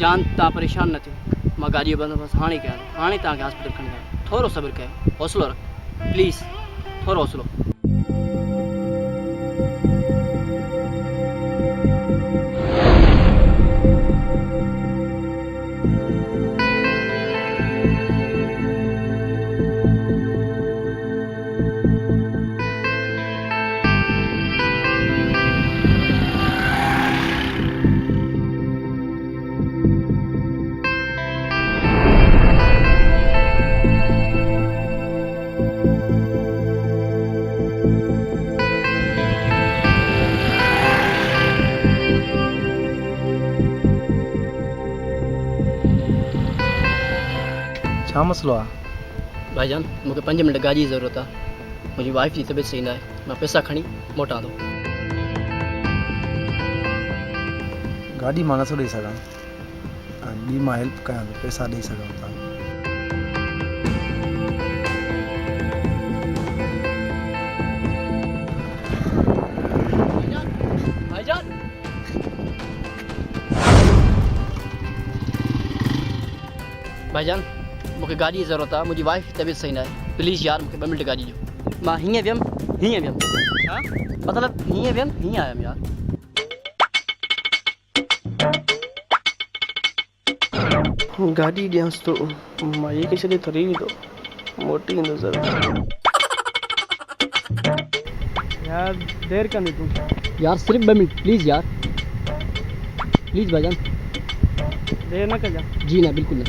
जान ता परेशान न थियो मां गाड़ी बंदोबस्त हाणे कयां हाणे तव्हांखे हॉस्पिटल खणी आयो थोरो सब्र कयो हौसलो रख प्लीज़ थोरो हौसलो छा मसलो आहे? भाईजान मूंखे 5 मिंट गाॾी जी ज़रूरत आहे मुंहिंजी वाइफ जी तबियत सही न आहे मां पैसा खणी मोटां थो गाॾी मां नथो ॾेई सघां ऐं ॿी मां हेल्प कयां थो पैसा ॾेई सघां था भाईजान भाईजान मूंखे गाॾी जी ज़रूरत आहे मुंहिंजी वाइफ जी तबियत सही न आहे प्लीज़ यार मूंखे 2 मिंट गाॾी ॾियो मां हीअं वियमि छा मतिलबु हीअं वियमि हीअं आयुमि यार गाड़ी ॾियांसि थो मां इहे खे छॾे थरी वेंदो मोटी ईंदो ज़रूरु यार देरि कंदी तूं यार सिर्फ़ 2 मिनट प्लीज़ यार प्लीज़ भाईजान देरि न कजां जी ना बिल्कुल ना